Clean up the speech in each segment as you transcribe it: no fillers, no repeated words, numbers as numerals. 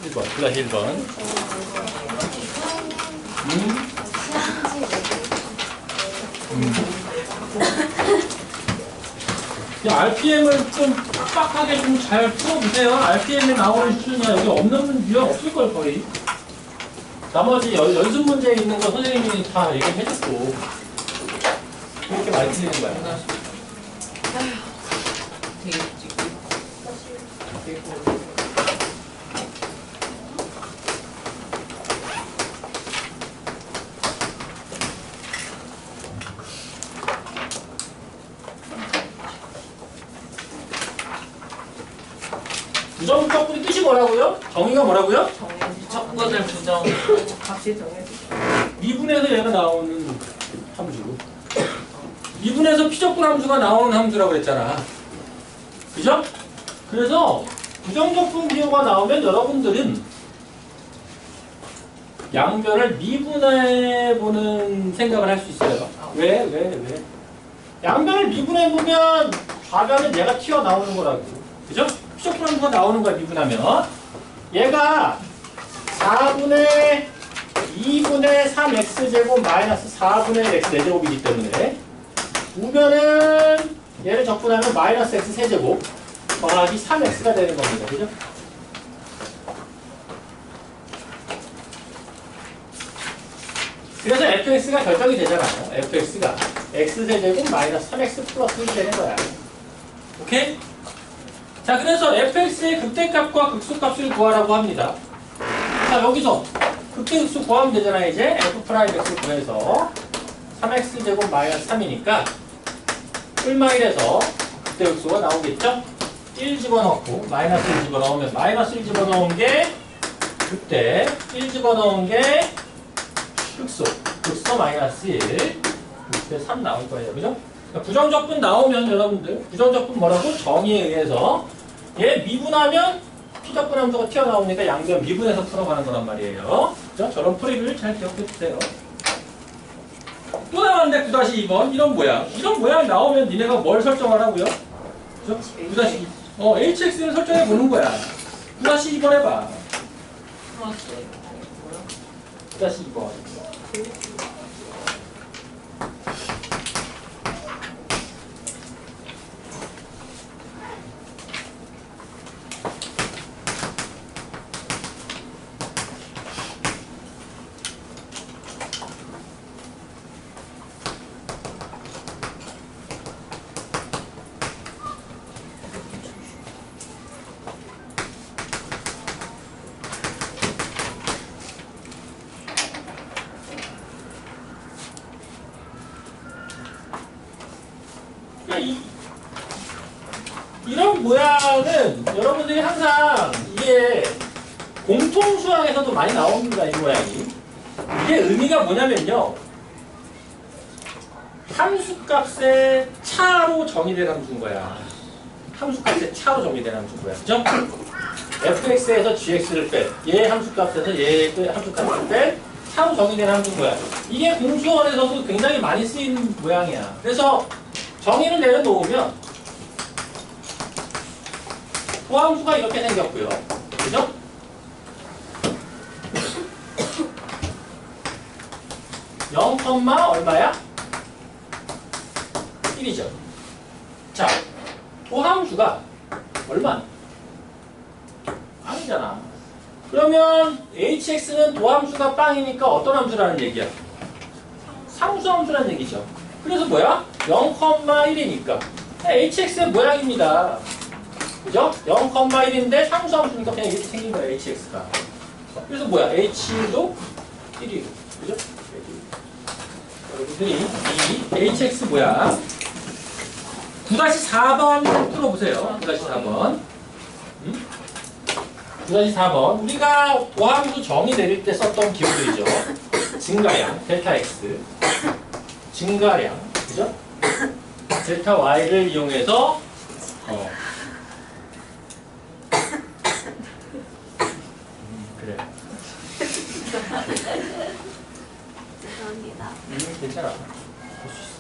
1번. 플러스 1번. RPM을 좀 빡빡하게 좀 잘 풀어보세요. RPM에 나오는 수준이야. 여기 없는 유형 없을걸, 거의. 나머지 연습 문제에 있는 거 선생님이 다 얘기해줬고. 그렇게 많이 틀리는 거야. 부정적분의 뜻이 뭐라고요? 정의가 뭐라고요? 적분을 부정. 값이 정해져. 미분에서 얘가 나오는 함수. 미분에서 피적분 함수가 나오는 함수라고 그랬잖아. 그죠? 그래서 부정적분 기호가 나오면 여러분들은 양변을 미분해보는 생각을 할 수 있어요. 왜? 양변을 미분해보면 좌변은 얘가 튀어나오는 거라고. 그죠? 피적분 함수가 나오는 거야, 미분하면. 얘가 4분의 2분의 3x제곱 마이너스 4분의 x 4제곱이기 때문에 우변은 얘를 적분하면 마이너스 x 세제곱 더하기 3x가 되는 겁니다. 그죠? 그래서 fx가 결정이 되잖아요. fx가 x세제곱 마이너스 3x 플러스 1이 되는 거야. 오케이? 자, 그래서 fx의 극대값과 극소값을 구하라고 합니다. 자, 여기서 극대극소 구하면 되잖아요. 이제 f'x를 구해서 3x제곱 마이너스 3이니까 뿔마일에서 극대극소가 나오겠죠? 1 집어넣고 마이너스 1 집어넣으면 마이너스 1 집어넣은 게 극대, 1 집어넣은 게 극소, 극소 마이너스 1, 극대 3 나올 거예요. 그죠? 그러니까 부정적분 나오면 여러분들 부정적분 뭐라고? 정의에 의해서 얘 미분하면 피적분 함수가 튀어나오니까 양변 미분해서 풀어가는 거란 말이에요. 그죠? 저런 풀이를 잘 기억해 주세요. 또 나왔는데 9-2번 이런 모양. 이런 모양 나오면 니네가 뭘 설정하라고요? 그죠? 9-2 HX를 설정해 보는 거야. 9-2번 해봐. 9-2번. 이런 모양은 여러분들이 항상 이게 공통수학에서도 많이 나옵니다. 이 모양이. 이게 의미가 뭐냐면요. 함수값의 차로 정의된 함수인 거야. 함수값의 차로 정의된 함수인 거야. 그죠? fx에서 gx를 뺀, 얘 함수값에서 얘 함수값을 뺀 차로 정의된 함수인 거야. 이게 공수원에서도 굉장히 많이 쓰이는 모양이야. 그래서 정의를 내려놓으면 도함수가 이렇게 생겼고요. 그죠? 얼마야? 1이죠. 자, 도함수가 얼마나? 아니잖아. 그러면 hx는 도함수가 빵이니까 어떤 함수라는 얘기야? 상수함수라는 얘기죠. 그래서 뭐야? 0,1이니까 hx의 모양입니다. 그죠? 0,1인데 상수함수니까 그냥 이렇게 생긴 거야, hx가. 그래서 뭐야? h도 1이고. 그죠? 여러분들이 이 hx 뭐야? 9-4번 풀어보세요. 9-4번. 9-4번. 우리가 도함수 정의 내릴 때 썼던 기호들이죠. 증가량, 델타 x. 증가량. 그죠? 델타 y를 이용해서 그래. 죄송합니다. 괜찮아. 볼 수 있어.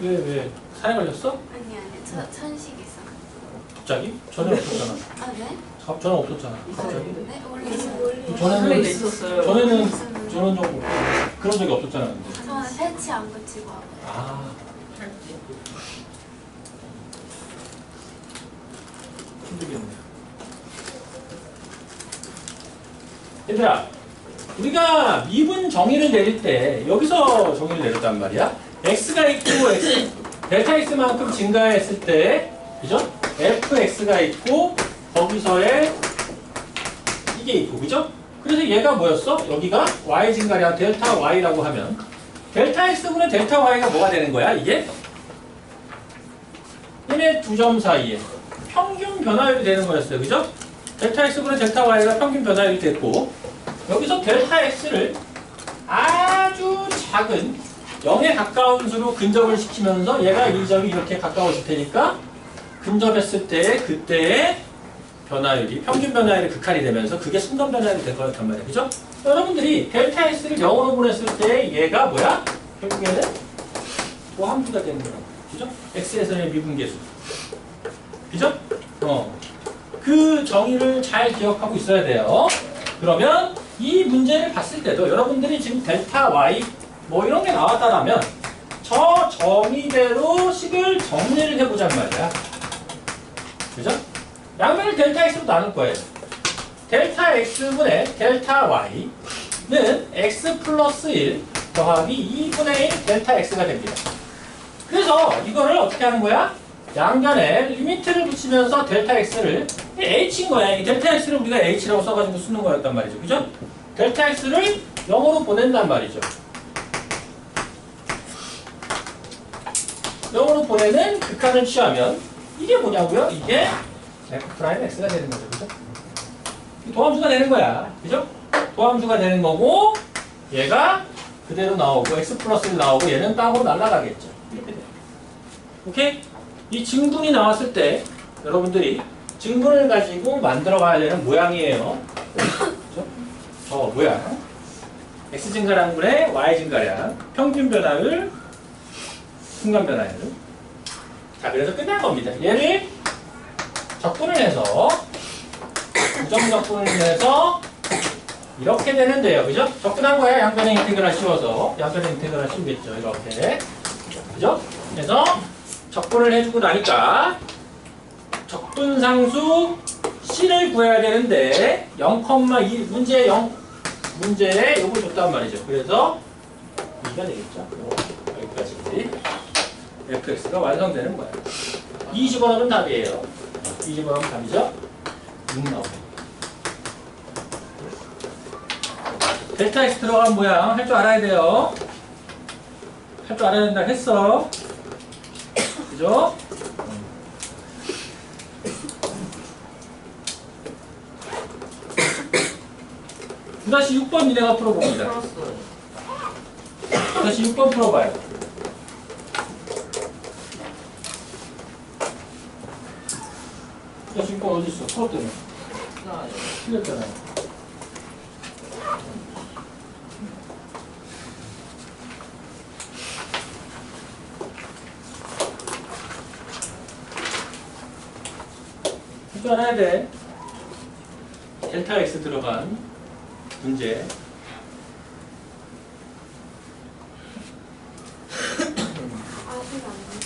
왜? 살에 걸렸어? 아니 저 천식 있어. 갑자기? 전혀 없었잖아. 아 네? 전혀 없었잖아. 갑자기? 네 원래 있어요. 전에는 있었어요. 전에는 저런 적 그런 적이 없었잖아. 근데. 저는 패치 안 붙이고 하고. 아, 힘들겠네요. 얘들아, 우리가 미분 정의를 내릴 때 여기서 정의를 내렸단 말이야. x가 있고 델타 x만큼 증가했을 때, 그죠? fx가 있고 거기서의 이게 있고, 그죠? 그래서 얘가 뭐였어? 여기가 y 증가량 델타 y라고 하면 델타 x분의 델타 y가 뭐가 되는 거야? 이게 얘네 두 점 사이에 평균 변화율이 되는 거였어요, 그죠? 델타 x분의 델타 y가 평균 변화율이 됐고, 여기서 델타 x를 아주 작은 0에 가까운 수로 근접을 시키면서 얘가 이 점이 이렇게 가까워질 테니까 근접했을 때 그때의 변화율이 평균 변화율이 극한이 되면서 그게 순간 변화율이 될 거였단 말이에요, 그죠? 여러분들이 델타 x를 0으로 보냈을 때 얘가 뭐야? 결국에는 도함수가 되는 거라고, 그죠? x에서의 미분계수, 그죠? 그 정의를 잘 기억하고 있어야 돼요. 그러면 이 문제를 봤을 때도 여러분들이 지금 델타 y 뭐 이런 게 나왔다라면 저 정의대로 식을 정리를 해보잔 말이야. 그죠? 양면을 델타 x로 나눌 거예요. 델타 x분의 델타 y는 x 플러스 1 더하기 2분의 1 델타 x가 됩니다. 그래서 이거를 어떻게 하는 거야? 양변에 리미트를 붙이면서 델타 x를 h인 거야. 이 델타 x를 우리가 h라고 써가지고 쓰는 거였단 말이죠. 그죠? 델타 x를 0으로 보낸단 말이죠. 0으로 보내는 극한을 취하면 이게 뭐냐고요? 이게 f'x가 되는 거죠. 그죠? 도함수가 되는 거야. 그죠? 도함수가 되는 거고, 얘가 그대로 나오고 x 플러스 1 나오고 얘는 땅으로 날아가겠죠. 이렇게 돼요. 오케이? 이 증분이 나왔을 때 여러분들이 증분을 가지고 만들어 가야 되는 모양이에요. 그죠? 저 모양. x 증가량분의 y 증가량, 평균 변화율, 순간 변화율. 자, 그래서 끝난 겁니다. 얘를 적분을 해서 부정 적분을 해서 이렇게 되는데요, 그죠? 적분한 거야. 양변의 인테그랄 씌워서 양변의 인테그랄 씌우겠죠, 이렇게. 그죠? 그래서 적분을 해주고 나니까 적분상수 C를 구해야 되는데 0,2 문제에 요거 줬단 말이죠. 그래서 2가 되겠죠. 여기까지 fx가 완성되는 거예요. 2 집어넣으면 답이에요. 2 집어넣으면 답이죠. 6 나오고. 델타 x 들어간 모양 할 줄 알아야 돼요. 할 줄 알아야 된다 했어. 그죠? 9-6번 니네가 풀어봅니다. 풀었어요. 9-6번 풀어봐요. 9-6번 어디 있어? 풀었더니. 틀렸잖아요. 할 줄 알아야 돼. 델타 x 들어간 문제. 아직 안 돼.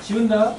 지운다.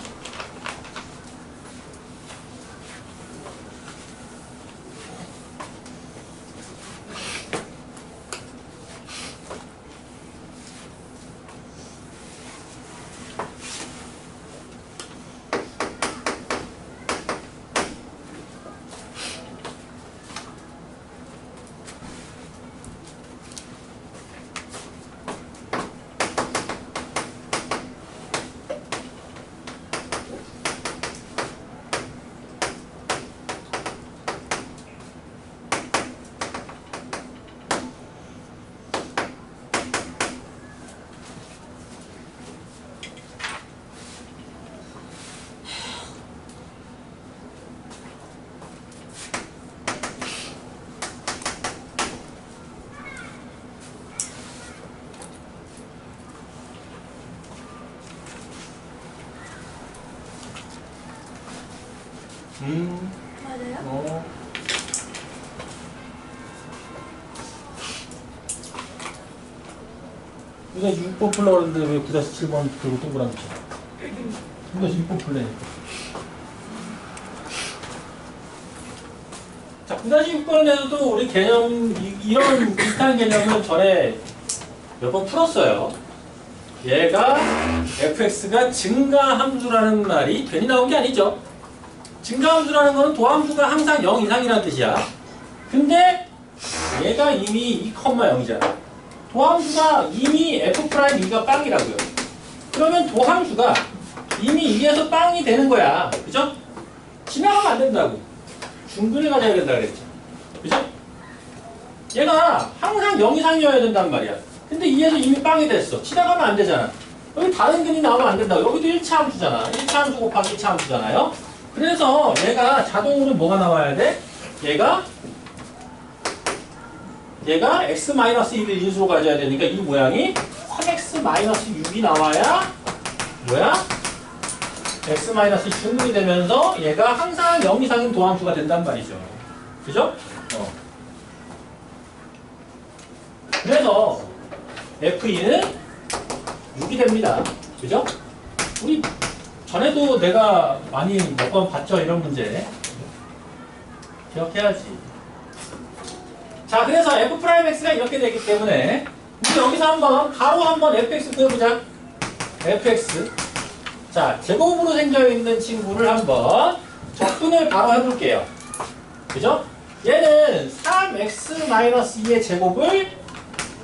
맞아요? 우리가 6번 풀려고 그러는데 왜 9-7번 그리고 동그라미 쳐? 우리가 6번 풀려니까. 자, 9-6번에서도 우리 개념, 이런 비슷한 개념을 전에 몇 번 풀었어요. 얘가 fx가 증가함수라는 말이 괜히 나온 게 아니죠. 증가함수라는 거는 도함수가 항상 0 이상이라는 뜻이야. 근데 얘가 이미 2,0이잖아. 도함수가 이미 f'2가 빵이라고요. 그러면 도함수가 이미 2에서 빵이 되는 거야. 그죠? 지나가면 안 된다고. 중근을 가져야 된다 그랬죠. 그죠? 얘가 항상 0 이상이어야 된단 말이야. 근데 2에서 이미 빵이 됐어. 지나가면 안 되잖아. 여기 다른 근이 나오면 안 된다고. 여기도 1차 함수잖아. 1차 함수 곱하기 2차 함수잖아요. 그래서 얘가 자동으로 뭐가 나와야 돼? 얘가 x-1을 인수로 가져야 되니까 이 모양이 3x-6이 나와야 뭐야? x-2 중근이 되면서 얘가 항상 0 이상인 도함수가 된단 말이죠. 그죠? 그래서 f2는 6이 됩니다. 그죠? 우리 전에도 내가 많이 몇 번 봤죠? 이런 문제. 기억해야지. 자, 그래서 f'x가 이렇게 되기 때문에 우리 여기서 한번 가로 한번 fx 구해보자. fx. 자, 제곱으로 생겨있는 친구를 한번 적분을 바로 해볼게요. 그죠? 얘는 3x-2의 제곱을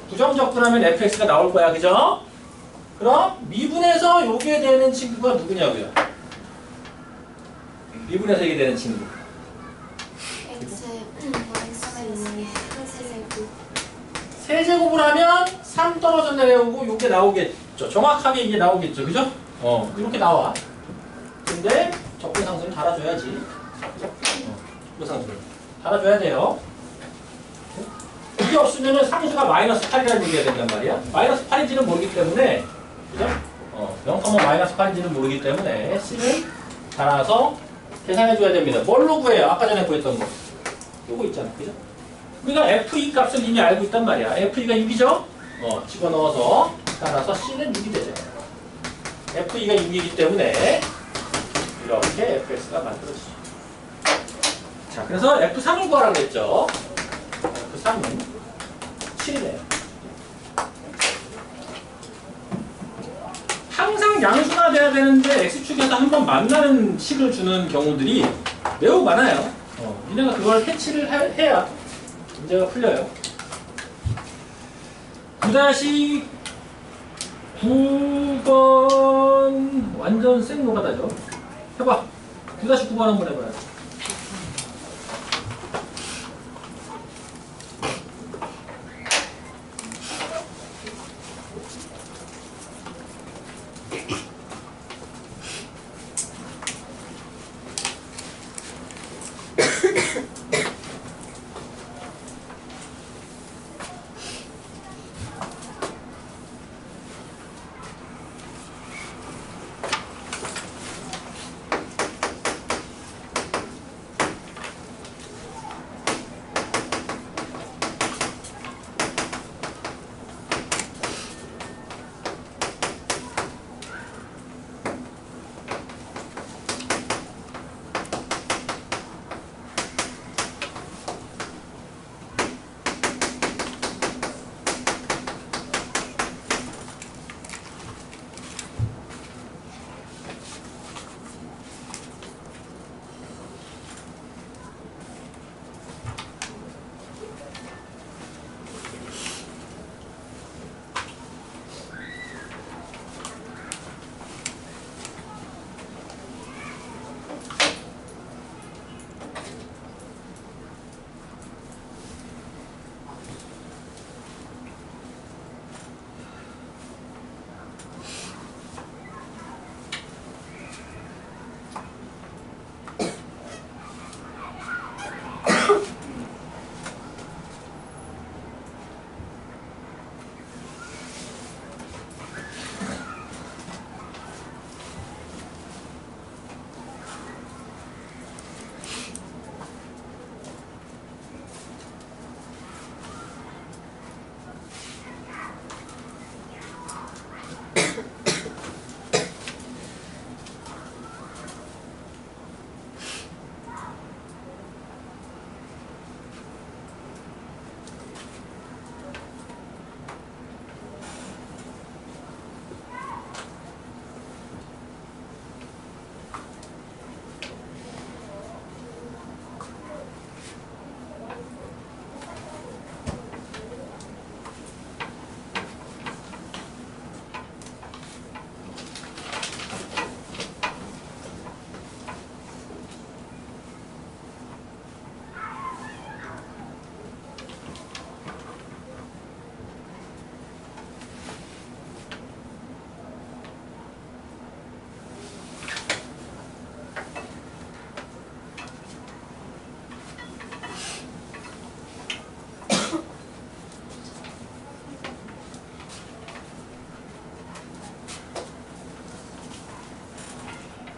부정적분하면 fx가 나올 거야. 그죠? 그럼 미분해서 요게 되는 친구가 누구냐고요? 미분해서 이게 되는 친구. 세제곱을 하면 3 떨어져 내려오고 요게 나오겠죠. 정확하게 이게 나오겠죠. 그죠? 이렇게 나와. 근데 적분상수를 달아줘야지. 적분상수를 달아줘야 돼요. 이게 없으면은 상수가 -8이라는 얘기가 된단 말이야. -8인지는 모르기 때문에, 그죠? 0,-8인지는 모르기 때문에 C는 달아서 계산해줘야 됩니다. 뭘로 구해요? 아까 전에 구했던 거. 요거 있잖아. 그죠? 우리가 F2 값을 이미 알고 있단 말이야. F2가 6이죠? 집어넣어서 따라서 C는 6이 되죠. F2가 6이기 때문에 이렇게 fx가 만들어지죠. 자, 그래서 F3을 구하라고 했죠. F3은 7이네요. 항상 양수가 돼야 되는데 X축에서 한번 만나는 식을 주는 경우들이 매우 많아요. 니네가 그걸 캐치를 해야 문제가 풀려요. 9-9번 완전 생노가다죠. 해봐. 9-9번 한번 해봐요.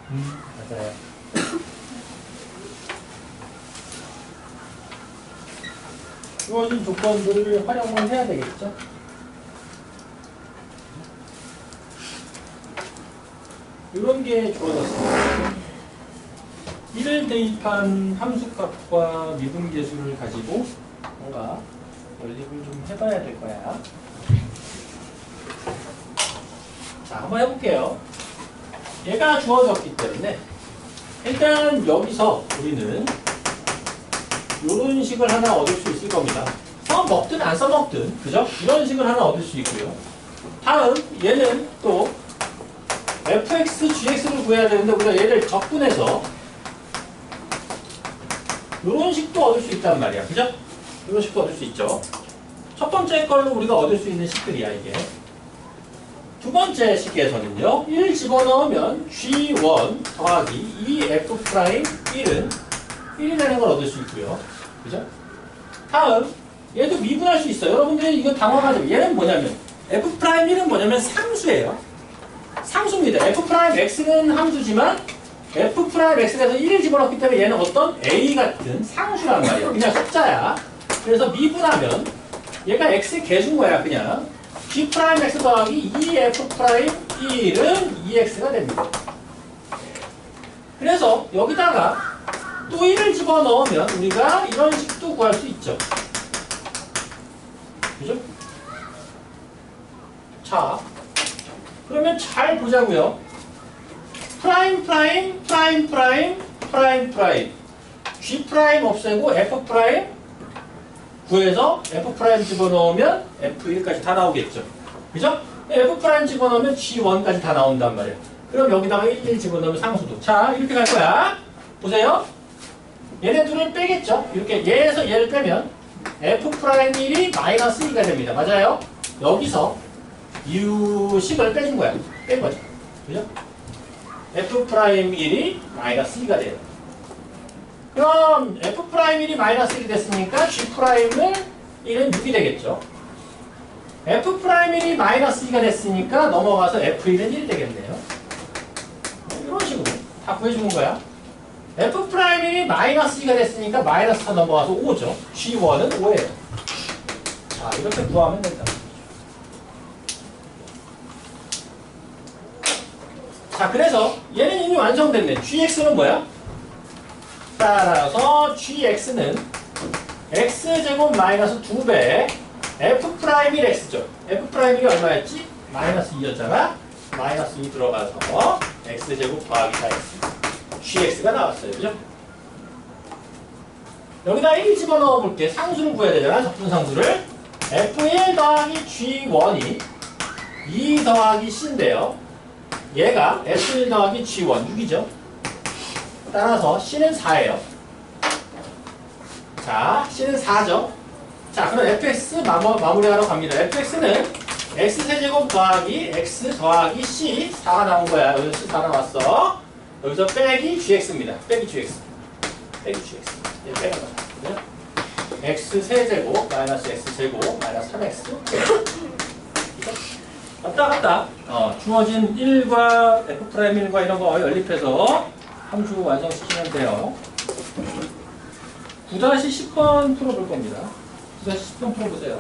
맞아요. 주어진 조건들을 활용을 해야 되겠죠? 이런 게 주어졌습니다. 1을 대입한 함수값과 미분계수를 가지고 뭔가 연립을 좀 해봐야 될 거야. 자, 한번 해볼게요. 얘가 주어졌기 때문에 일단 여기서 우리는 이런 식을 하나 얻을 수 있을 겁니다. 써먹든 안 써먹든, 그죠? 이런 식을 하나 얻을 수 있고요. 다음, 얘는 또 fx, gx를 구해야 되는데 우리가 얘를 적분해서 이런 식도 얻을 수 있단 말이야. 그죠? 이런 식도 얻을 수 있죠. 첫 번째 걸로 우리가 얻을 수 있는 식들이야, 이게. 두 번째 식에서는요, 1 집어넣으면 G1 더하기 2F'1은 1이 되는 걸 얻을 수 있고요. 그죠? 다음, 얘도 미분할 수 있어요. 여러분들이 이거 당황하죠. 얘는 뭐냐면, F'1은 뭐냐면 상수예요. 상수입니다. F'X는 함수지만, F'X에서 1을 집어넣기 때문에 얘는 어떤 A 같은 상수란 말이에요. 그냥 숫자야. 그래서 미분하면, 얘가 X의 개수인 거야, 그냥. G'X 더하기 2F'1은 2X가 됩니다. 그래서 여기다가 또 1을 집어넣으면 우리가 이런 식도 구할 수 있죠. 그죠? 자, 그러면 잘 보자고요. 프라임 G 프라임 없애고 F 프라임 구해서 F 프라임 집어넣으면 F1까지 다 나오겠죠. 그죠? F 프라임 집어넣으면 G1까지 다 나온단 말이에요. 그럼 여기다가 1 집어넣으면 상수도. 자, 이렇게 갈 거야. 보세요. 얘네 둘을 빼겠죠. 이렇게 얘에서 얘를 빼면 F 프라임 1이 마이너스 2가 됩니다. 맞아요? 여기서 U식을 빼준 거야. 뺀 거죠. 그죠? F 프라임 1이 마이너스 2가 돼요. 그럼 F 프라임 1이 마이너스 1이 됐으니까 G 프라임은 1은 6이 되겠죠. F 프라임 1이 마이너스 2가 됐으니까 넘어가서 F1은 1이 되겠네요. 이런 식으로 다 구해주는 거야. F 프라임 1이 마이너스 2가 됐으니까 마이너스 4 넘어가서 5죠. G1은 5예요. 자, 이렇게 구하면 된다. 자, 그래서 얘는 이미 완성됐네. GX는 뭐야? 따라서 GX는 X제곱 마이너스 2배 F 프라임 1X죠. F 프라임 1이 얼마였지? 마이너스 2였잖아. 마이너스 2 들어가서 X제곱 더하기 4X GX가 나왔어요. 그죠? 여기다 1 집어넣어 볼게. 상수를 구해야 되잖아. 적분상수를. F1 더하기 G1이 2 더하기 C인데요. 얘가 F1 더하기 G1 6이죠. 따라서 C는 4예요. 자, C는 4죠. 자, 그럼 fx 마무리하러 갑니다. fx는 x세제곱 더하기 x 더하기 c 4가 나온 거야. 여기서 c 4가 나왔어. 여기서 빼기 gx입니다. 빼기 gx. 빼기 gx. 얘 빼는 거야. x세제곱 마이너스 x제곱 마이너스 3x. 왔다 갔다. 주어진 1과 f'1과 이런 거 연립해서 함수 완성시키면 돼요. 9-10번 풀어볼 겁니다. 9-10번 풀어보세요.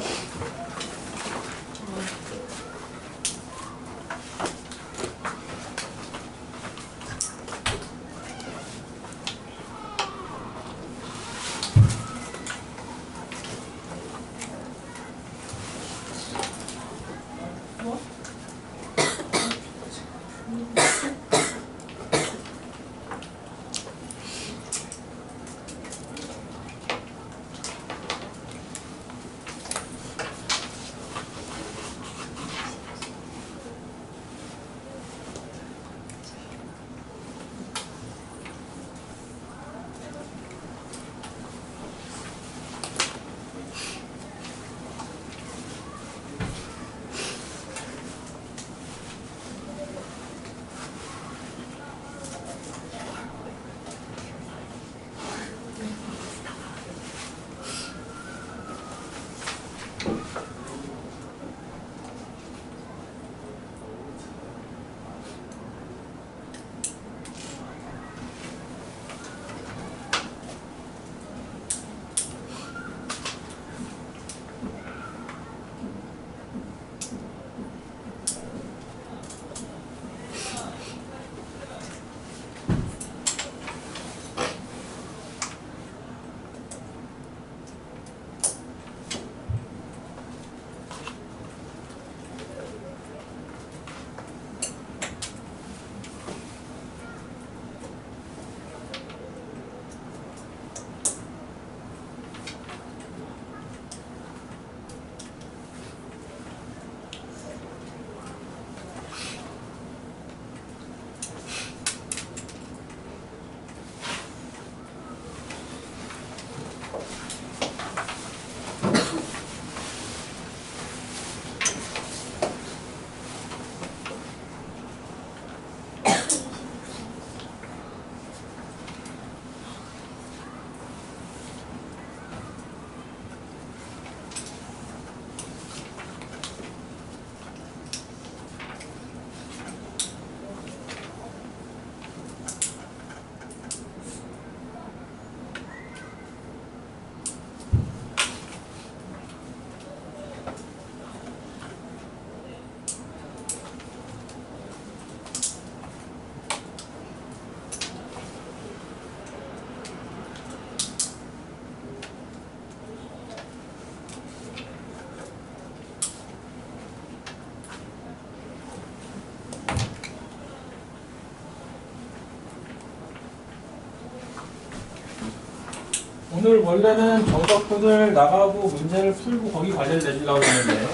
오늘 원래는 정적분을 나가고 문제를 풀고 거기 과제를 내주려고 했는데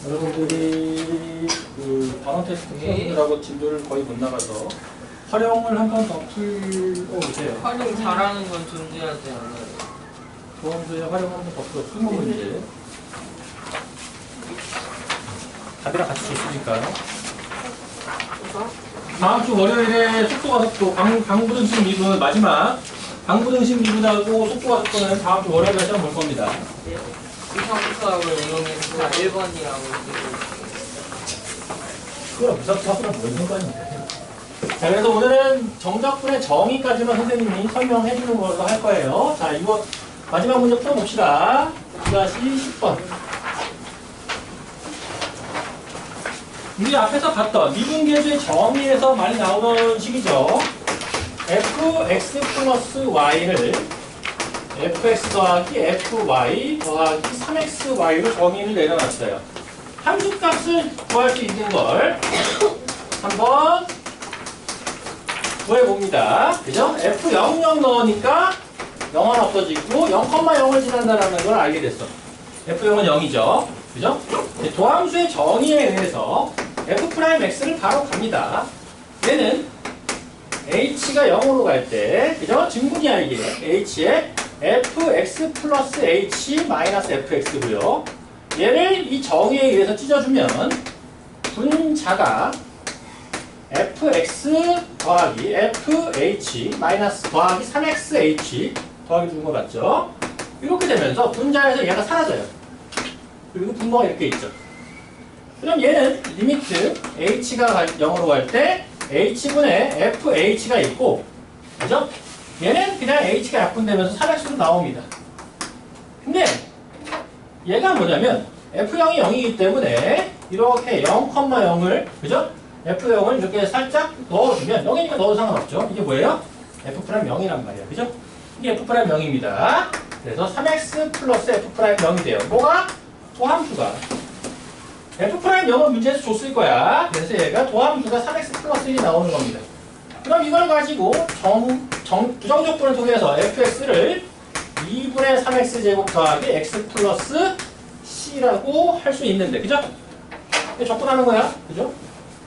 여러분들이 그 단원 테스트 풀어보느라고 진도를 거의 못 나가서 활용을 한 번 더 풀고 오세요. 활용 잘하는 건 존재하지 않아요. 도함수에 활용 한 번 더 풀어 풀고 문제. 답이랑 같이 줬으니까. 다음 주 월요일에 속도가 속도 방부등식 미분 마지막 방부등식 미분하고 속도가 속도는 다음 주 월요일에 시험 볼 겁니다. 무상수학을 이용해서 1번이라고 그거랑 무상수학이랑 뭔 상관인데. 자, 그래서 오늘은 정적분의 정의까지만 선생님이 설명해 주는 걸로 할 거예요. 자, 이거 마지막 문제 풀어봅시다. 다시 10번. 우리 앞에서 봤던 미분계수의 정의에서 많이 나오는 식이죠. fx 플러스 y를 fx 더하기 fy 더하기 3xy로 정의를 내려놨어요. 함수값을 구할 수 있는 걸 한번 구해봅니다. 그죠? f00 넣으니까 0은 없어지고 0,0을 지난다는 걸 알게 됐어. f0은 0이죠. 그죠? 도함수의 정의에 의해서 f'x를 바로 갑니다. 얘는 h가 0으로 갈 때, 그죠? 증분이야, 이게. h에 fx 플러스 h 마이너스 fx고요. 얘를 이 정의에 의해서 찢어주면 분자가 fx 더하기 fh 마이너스 더하기 3xh 더하기 주는 거 맞죠? 이렇게 되면서 분자에서 얘가 사라져요. 그리고 분모가 이렇게 있죠. 그럼 얘는 리미트 h가 0으로 갈 때 h분의 fh가 있고, 그죠? 얘는 그냥 h가 약분되면서 3x로 나옵니다. 근데 얘가 뭐냐면 f0이 0이기 때문에 이렇게 0,0을, 그죠? f0을 이렇게 살짝 넣어주면 0이니까 넣어도 상관없죠. 이게 뭐예요? f'0이란 말이야. 그죠? 이게 f'0입니다. 그래서 3x 플러스 f'0이 돼요. 뭐가? 도함수가 f'0은 문제에서 줬을 거야. 그래서 얘가 도함수가 3x 플러스 1이 나오는 겁니다. 그럼 이걸 가지고 부정적분을 통해서 fx를 2분의 3x 제곱 더하기 x 플러스 c라고 할 수 있는데, 그죠? 적분하는 거야. 그죠?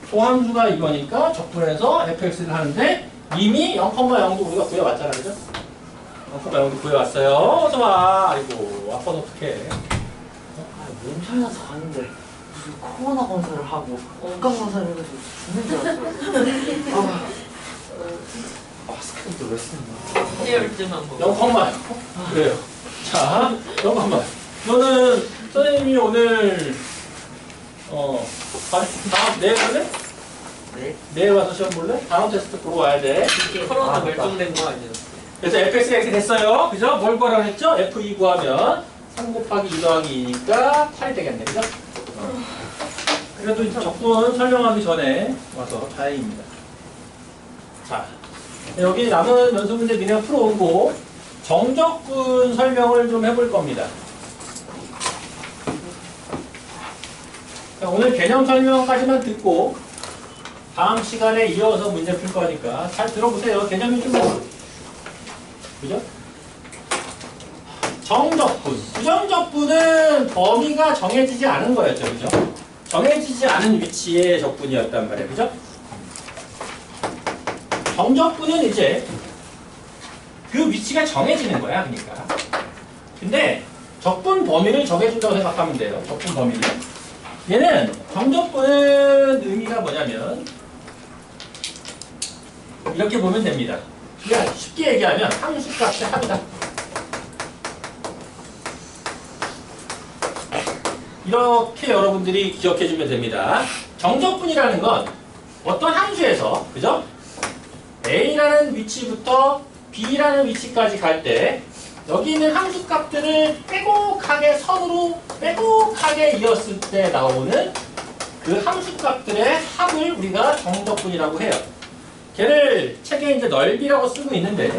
도함수가 이거니까 적분해서 fx를 하는데 이미 0,0도 우리가 구해왔잖아. 그죠? 0,0도 구해왔어요. 어서와. 아이고, 아빠는 어떡해. 몸살나서 가는데 무슨 코로나 검사를 하고 건강 검사를 해가지고 죽는 줄 알았어요. 마스크도 왜 쓰는 거야? 해열 때만 먹어. 0,0 그래요. 자, 0,0 너는 선생님이 오늘 내일 볼래? 네? 내일 와서 시험 볼래? 다음 테스트 보러 와야 돼. 코로나 맞다. 멸종된 거 아니에요? 그래서 fx가 이렇게 됐어요. 그죠? 뭘 구하라고 했죠? f2 구하면 3 곱하기 2 더하기 2니까 8이 되겠네. 그죠? 그래도 적분 설명하기 전에 와서 다행입니다. 자, 여기 남은 연습 문제 미네가 풀어오고 정적분 설명을 좀 해볼 겁니다. 자, 오늘 개념 설명까지만 듣고 다음 시간에 이어서 문제 풀 거니까 잘 들어보세요. 개념이 좀 그죠? 정적분. 부정적분은 범위가 정해지지 않은 거였죠. 그죠? 정해지지 않은 위치의 적분이었단 말이에요. 그죠? 정적분은 이제 그 위치가 정해지는 거야. 그러니까. 근데 적분 범위를 정해준다고 생각하면 돼요. 적분 범위를. 얘는 정적분은 의미가 뭐냐면 이렇게 보면 됩니다. 그냥 쉽게 얘기하면 함수값의 합이다. 이렇게 여러분들이 기억해 주면 됩니다. 정적분이라는 건 어떤 함수에서, 그죠? A라는 위치부터 B라는 위치까지 갈 때 여기 있는 함수값들을 빼곡하게 선으로 빼곡하게 이었을 때 나오는 그 함수값들의 합을 우리가 정적분이라고 해요. 걔를 책에 이제 넓이라고 쓰고 있는데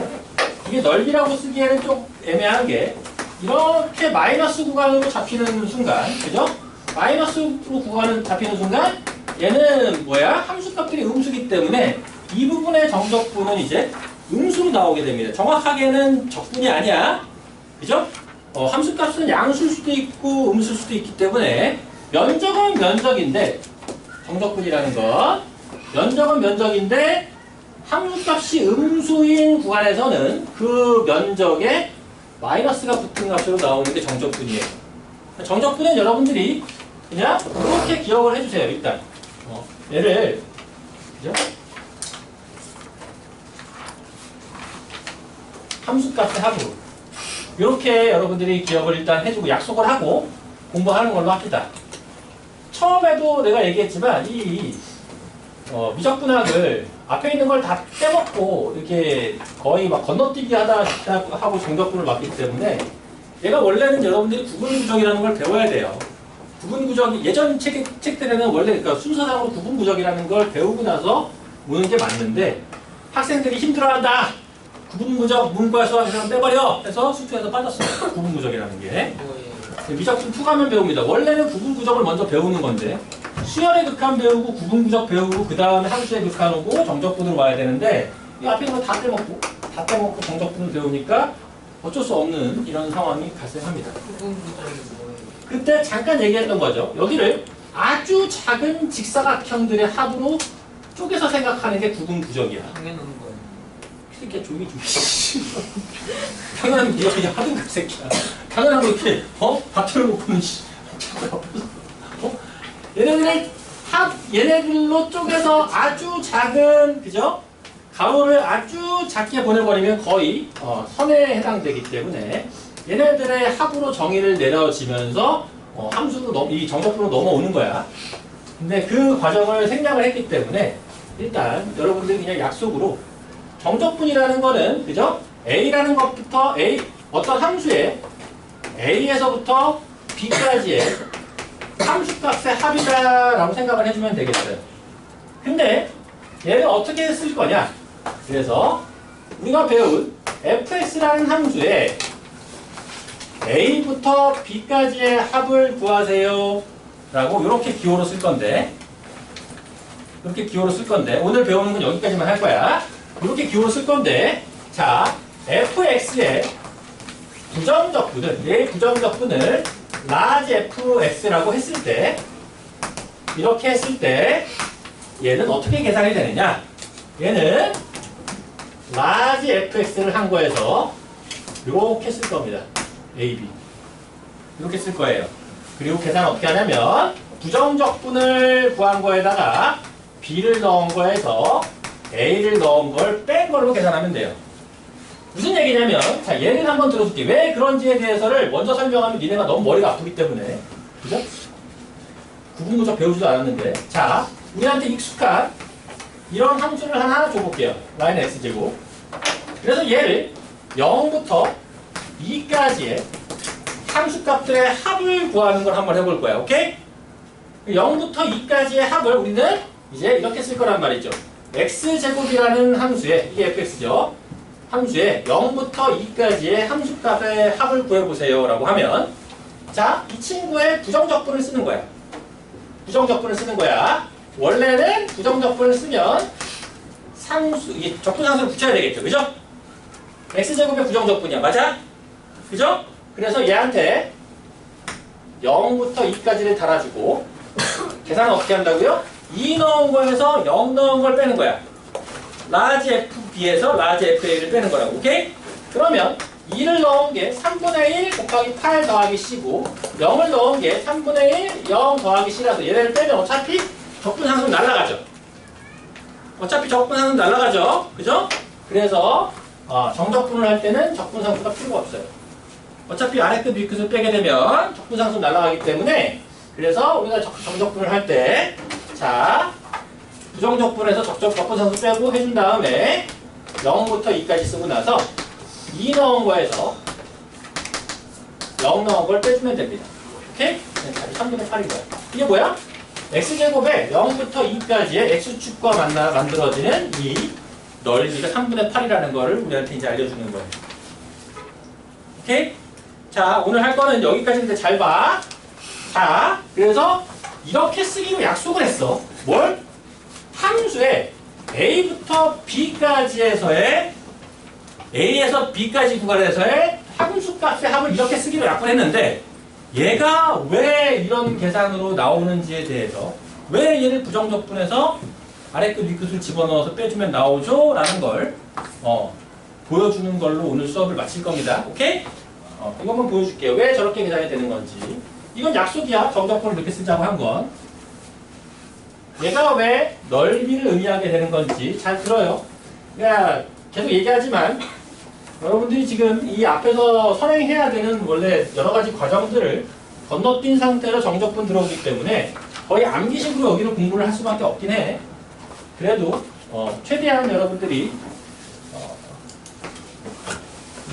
이게 넓이라고 쓰기에는 좀 애매한 게 이렇게 마이너스 구간으로 잡히는 순간, 그죠? 마이너스로 구간을 잡히는 순간 얘는 뭐야? 함수값들이 음수기 때문에 이 부분의 정적분은 이제 음수로 나오게 됩니다. 정확하게는 적분이 아니야. 그죠? 함수값은 양수일 수도 있고 음수일 수도 있기 때문에 면적은 면적인데 정적분이라는 건 면적은 면적인데 함수값이 음수인 구간에서는 그 면적에 마이너스가 붙은 값으로 나오는 게 정적분이에요. 정적분은 여러분들이 그냥 이렇게 기억을 해주세요. 일단 얘를 그죠? 함수값의 합으로 이렇게 여러분들이 기억을 일단 해주고 약속을 하고 공부하는 걸로 합시다. 처음에도 내가 얘기했지만 이 미적분학을 앞에 있는 걸 다 빼먹고 이렇게 거의 막 건너뛰기 하다 하고 정적분을 맞기 때문에 얘가 원래는 여러분들이 구분구적이라는 걸 배워야 돼요. 구분구적이 예전 책들에는 원래 그러니까 순서상으로 구분구적이라는 걸 배우고 나서 오는 게 맞는데 학생들이 힘들어한다. 구분구적 문과에서 그냥 빼버려 해서 수투에서 빠졌어요. 구분구적이라는 게. 미적분 2 가면 배웁니다. 원래는 구분구적을 먼저 배우는 건데 수열의 극한 배우고 구분구적 배우고 그 다음에 함수의 극한 오고 정적분으로 와야 되는데 이 앞에 있는 거 다 빼먹고 정적분을 배우니까 어쩔 수 없는 이런 상황이 발생합니다. 구분구적이 뭐예요? 그때 잠깐 얘기했던 거죠. 여기를 아주 작은 직사각형들의 합으로 쪼개서 생각하는 게 구분구적이야. 당연한 거예요. 새끼야 조용히 좀 당연한 게 그냥 하든가 새끼야. 당연한 거 이렇게 밭을 놓고는 얘네들로 쪼개서 아주 작은 그죠? 가로를 아주 작게 보내버리면 거의 선에 해당되기 때문에 얘네들의 합으로 정의를 내려지면서 함수로 이 정적분으로 넘어오는 거야. 근데 그 과정을 생략을 했기 때문에 일단 여러분들이 그냥 약속으로 정적분이라는 거는 그죠? A라는 것부터 어떤 함수의 A에서부터 B까지의 함수값의 합이다라고 생각을 해주면 되겠어요. 근데 얘를 어떻게 쓸 거냐? 그래서 우리가 배운 fx라는 함수에 A부터 B까지의 합을 구하세요 라고 이렇게 기호로 쓸 건데 오늘 배우는 건 여기까지만 할 거야. 이렇게 기호로 쓸 건데 자 fx의 부정적분을 얘의 부정적분을 large fx라고 했을 때 이렇게 했을 때 얘는 어떻게 계산이 되느냐? 얘는 large fx를 한 거에서 이렇게 쓸 겁니다. a, b 이렇게 쓸 거예요. 그리고 계산 어떻게 하냐면 부정적분을 구한 거에다가 b를 넣은 거에서 a를 넣은 걸 뺀 걸로 계산하면 돼요. 무슨 얘기냐면 자 예를 한번 들어줄게. 왜 그런지에 대해서를 먼저 설명하면 니네가 너무 머리가 아프기 때문에 그죠? 구분구적 배우지도 않았는데 자 우리한테 익숙한 이런 함수를 하나 줘볼게요. 라인 x제곱. 그래서 얘를 0부터 2까지의 함수값들의 합을 구하는 걸 한번 해볼 거야. 오케이? 0부터 2까지의 합을 우리는 이제 이렇게 쓸 거란 말이죠. x제곱이라는 함수에 이게 fx죠. 함수에 0부터 2까지의 함수값의 합을 구해보세요 라고 하면 자, 이 친구의 부정적분을 쓰는 거야. 부정적분을 쓰는 거야. 원래는 부정적분을 쓰면 상수, 이게 적분상수를 붙여야 되겠죠. 그죠? x제곱의 부정적분이야. 맞아? 그죠? 그래서 얘한테 0부터 2까지를 달아주고 계산은 어떻게 한다고요? 2 넣은 거에서 0 넣은 걸 빼는 거야. large FB에서 large FA를 빼는 거라고. 오케이? 그러면 2를 넣은 게 3분의 1 곱하기 8 더하기 C고 0을 넣은 게 3분의 1 0 더하기 C라서 얘네를 빼면 어차피 적분상수는 날아가죠. 그죠? 그래서 정적분을 할 때는 적분상수가 필요가 없어요. 어차피 아래 끝, 위 끝을 빼게 되면 적분상수는 날아가기 때문에 그래서 우리가 정적분을 할 때 자 부정적분에서 적분상수 빼고 해준 다음에 0부터 2까지 쓰고 나서 2 넣은 거에서 0 넣은 걸 빼주면 됩니다. 오케이? 네, 3분의 8인 거야. 이게 뭐야? x제곱에 0부터 2까지의 x축과 만들어지는 이 넓이가 3분의 8이라는 거를 우리한테 이제 알려주는 거예요. 오케이? 자, 오늘 할 거는 여기까지인데 잘 봐. 자, 그래서 이렇게 쓰기로 약속을 했어. 뭘? 함수에 A부터 B까지에서의 A에서 B까지 구간에서의 함수 값의 합을 이렇게 쓰기로 약분했는데 얘가 왜 이런 계산으로 나오는지에 대해서 왜 얘를 부정적분해서 아래끝 위끝을 집어넣어서 빼주면 나오죠? 라는 걸 보여주는 걸로 오늘 수업을 마칠 겁니다. 오케이? 이것만 보여줄게요. 왜 저렇게 계산이 되는 건지. 이건 약속이야. 정적분을 이렇게 쓰자고 한 건. 얘가 왜 넓이를 의미하게 되는 건지 잘 들어요. 그러니까 계속 얘기하지만 여러분들이 지금 이 앞에서 선행해야 되는 원래 여러 가지 과정들을 건너뛴 상태로 정적분 들어오기 때문에 거의 암기식으로 여기는 공부를 할 수밖에 없긴 해. 그래도 최대한 여러분들이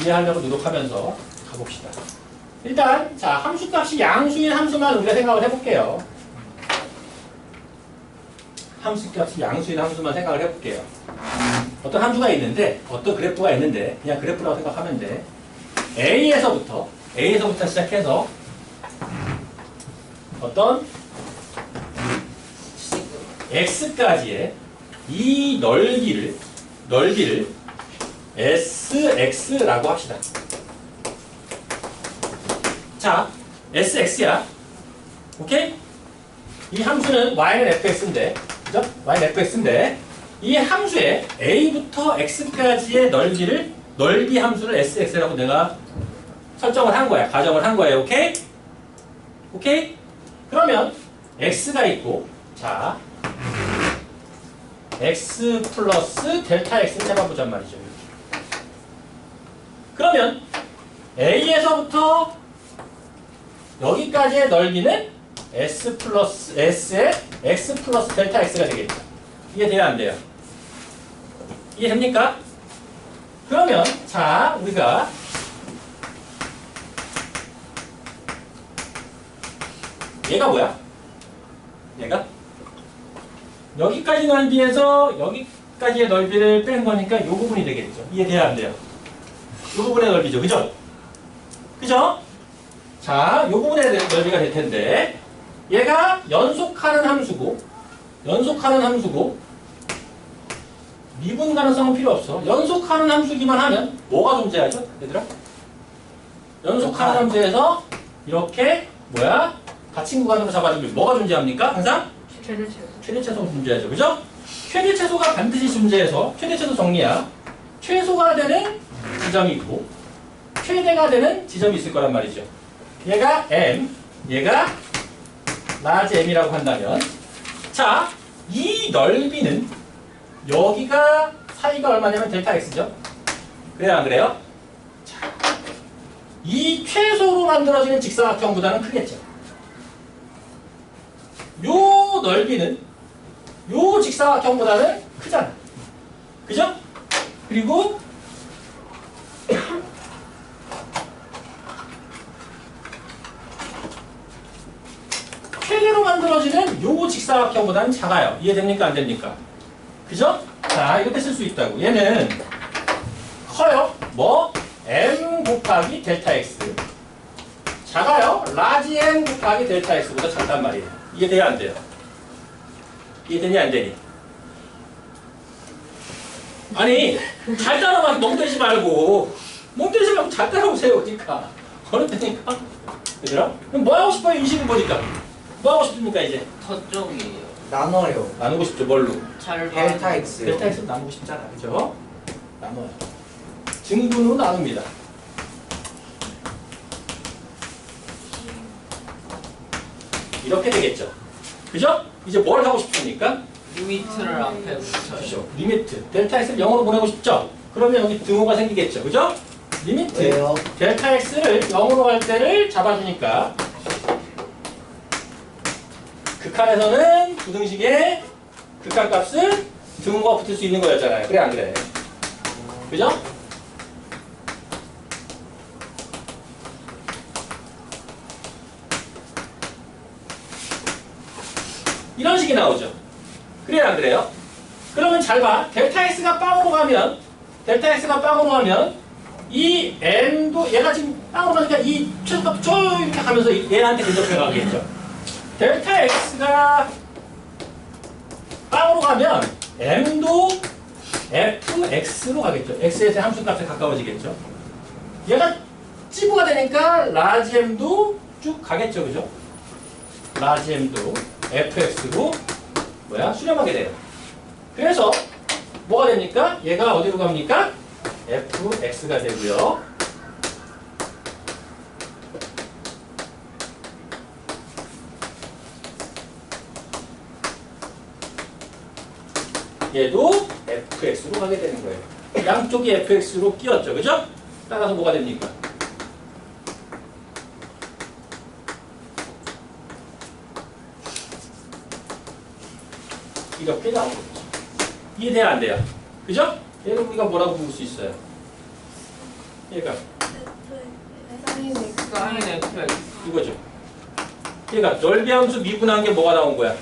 이해하려고 노력하면서 가봅시다. 일단 자 함수값이 양수인 함수만 우리가 생각을 해볼게요. 함수값이 양수인 함수만 생각을 해볼게요. 어떤 함수가 있는데 어떤 그래프가 있는데 그냥 그래프라고 생각하면 돼. A에서부터 시작해서 어떤 X까지의 이 넓이를 SX라고 합시다. 자, SX야. 오케이? 이 함수는 Y는 fx인데, 그죠? Y는 fx인데, 이 함수의 A부터 X까지의 넓이 함수를 SX라고 내가 설정을 한 거야. 가정을 한 거예요. 오케이? 오케이? 그러면 X가 있고, 자, X 플러스 델타 X를 잡아보잔 말이죠. 그러면 A에서부터 여기까지의 넓이는 S 플러스 S의 X 플러스 델타 X가 되겠죠. 이해돼야 안 돼요? 이해됩니까? 그러면 자 우리가 얘가 뭐야? 얘가 여기까지 넓이에서 여기까지의 넓이를 뺀 거니까 이 부분이 되겠죠. 이해돼야 안 돼요? 이 부분의 넓이죠. 그죠? 그죠? 자, 이 부분의 넓이가 될 텐데 얘가 연속하는 함수고 미분 가능성은 필요 없어. 연속하는 함수기만 하면 뭐가 존재하죠? 얘들아? 연속하는 함수에서 이렇게 닫힌 구간으로 잡아주면 뭐가 존재합니까? 항상? 최대최소가 존재하죠. 그죠? 최대최소가 반드시 존재해서 최대최소 정리야. 최소가 되는 지점이 있고 최대가 되는 지점이 있을 거란 말이죠. 얘가 M, 얘가 라지 M이라고 한다면 자, 이 넓이는 여기가 사이가 얼마냐면 델타 X죠. 그래요 안 그래요? 자, 이 최소로 만들어지는 직사각형보다는 크겠죠. 요 넓이는 요 직사각형보다는 크잖아. 그죠? 그리고 최대로 만들어지는 요 직사각형보다는 작아요. 이해됩니까? 안 됩니까? 그죠? 자, 이렇게 쓸 수 있다고. 얘는 커요. 뭐? M 곱하기 델타 X. 작아요. 라지 M 곱하기 델타 X보다 작단 말이에요. 이해돼야 안 돼요? 이해되니 안 되니? 아니, 잘 따라봐. 멍때리지 말고. 멍때리지 말고 잘 따라오세요. 그러니까. 어렵다니까? 얘들아? 그럼 뭐 하고 싶어요? 이 식을 보니까. 뭐 하고 싶습니까, 이제? 저쪽이에요. 나눠요. 나누고 싶죠, 뭘로? 델타 X. 델타 X로 나누고 싶잖아. 그죠? 나눠요. 증분으로 나눕니다. 이렇게 되겠죠. 그죠? 이제 뭘 하고 싶습니까? 리미트를 앞에 붙여요. 그렇죠. 리미트. 델타 X를 0으로 보내고 싶죠? 그러면 여기 등호가 생기겠죠. 그죠? 리미트. 왜요? 델타 X를 0으로 갈 때를 잡아주니까 극한에서는 부등식의 극한값은 등호가 붙을 수 있는 거였잖아요. 그래 안 그래? 그죠? 이런 식이 나오죠. 그래요 안 그래요? 그러면 잘 봐. 델타 X가 빵으로 가면 이 M도 얘가 지금 빵으로 가니까 이 최소값 쭉 이렇게 가면서 얘한테 근접해 가겠죠. 델타 X가 빵으로 가면 M도 FX로 가겠죠. X에서 함수값에 가까워지겠죠. 얘가 찌부가 되니까 라지 M도 쭉 가겠죠, 그죠? 라지 M도 fx로 뭐야? 수렴하게 돼요. 그래서 뭐가 됩니까? 얘가 어디로 갑니까? fx가 되고요. 얘도 fx로 가게 되는 거예요. 양쪽이 fx로 끼었죠, 그죠? 따라서 뭐가 됩니까? 이렇게 나오겠죠. 이해돼야 안 돼요? 그죠? 얘를 우리가 뭐라고 부를 수 있어요? 얘가 사인 사인 fx. 이거죠. 얘가 넓이함수 미분한 게 뭐가 나온 거야?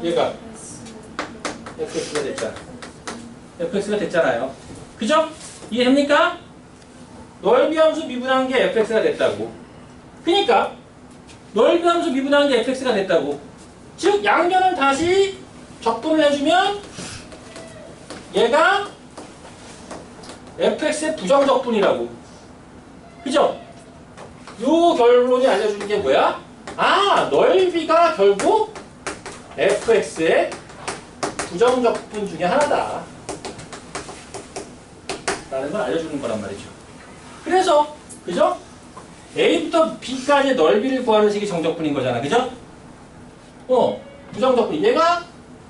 얘가 fx가 됐잖아. fx가 됐잖아요. 그죠? 이해됩니까? 넓이함수 미분한 게 fx가 됐다고. 그러니까 넓이함수 미분한 게 fx가 됐다고. 즉 양변을 다시 적분을 해주면 얘가 fx의 부정적분이라고. 그죠? 요 결론이 알려주는 게 뭐야? 아, 넓이가 결국 fx의 부정적분 중에 하나다 라는 걸 알려주는 거란 말이죠. 그래서 그죠? a부터 b까지 넓이를 구하는 식이 정적분인 거잖아. 그죠? 부정적분. 얘가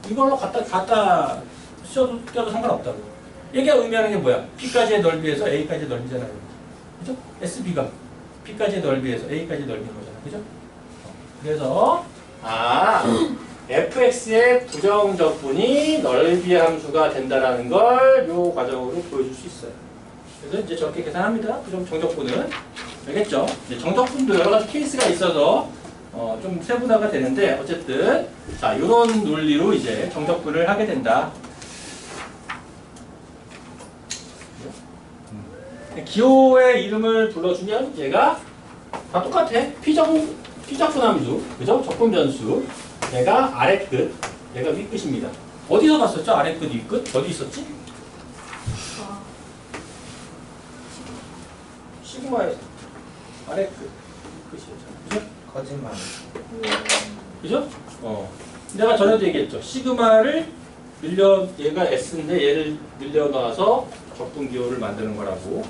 이걸로 갖다 껴도 상관없다고. 얘가 의미하는 게 뭐야? b까지의 넓이에서 a까지의 넓이잖아요. 그죠? SB가 b까지의 넓이에서 a까지의 넓이인 거잖아. 그죠? 그래서 fx의 부정적분이 넓이의 함수가 된다는 걸 이 과정으로 보여줄 수 있어요. 그래서 이제 저렇게 계산합니다. 정적분은. 알겠죠? 이제 정적분도 여러 가지 케이스가 있어서 좀 세분화가 되는데 어쨌든 자 이런 논리로 이제 정적분을 하게 된다. 기호의 이름을 불러주면 얘가 다 똑같아. 피적분함수, 그죠? 적분변수. 얘가 아래 끝, 얘가 위 끝입니다. 어디서 봤었죠? 아래 끝, 위 끝? 어디 있었지? 시그마에서 아래 끝, 끝이었잖아. 그죠? 거짓말. 그죠? 내가 전에도 얘기했죠. 시그마를 얘가 S인데 얘를 늘려놔서 적분 기호를 만드는 거라고.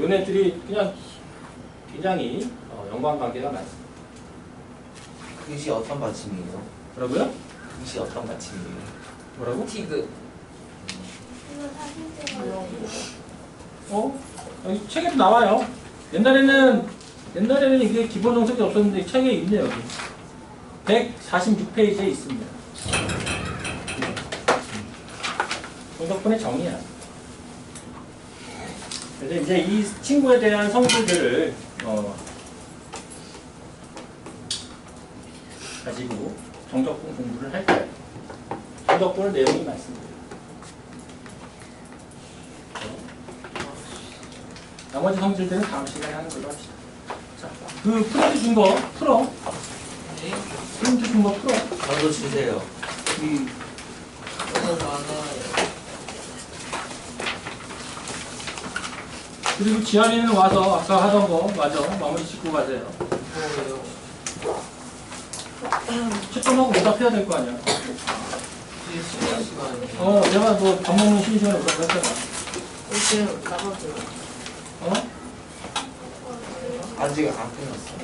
얘네들이 그냥 굉장히 연관관계가 많습니다. 그것이 어떤 받침이에요? 뭐라고요? 그것이 어떤 받침이에요? 뭐라고? 티그. 이거 사진 찍어주세요. 여기 책에도 나와요. 옛날에는 이게 기본 정석이 없었는데 책에 있네요. 여기. 146페이지에 있습니다. 정적분의 정의야. 그래서 이제 이 친구에 대한 성질들을 가지고 정적분 공부를 할 거예요. 정적분은 내용이 많습니다. 나머지 성질들은 다음 시간에 하는 걸로 합시다. 자, 그 프린트 준 거 풀어. 네. 프린트 준 거 풀어. 저도 주세요. 너무 많아요. 그리고 지한이는 와서 아까 하던 거 마저 마무리 짓고 가세요. 뭐예요? 채점하고 오답해야 될 거 아니야. 뒤에 쉬는 시간이에요. 내가 뭐 밥 먹는 쉬는 시간에 오답 했잖아. 지금 나가세요. 아직 안 끝났어요.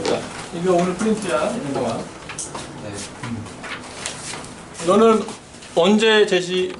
자, 이거 오늘 프린트야, 윤동아. 네. 너는 언제 제시,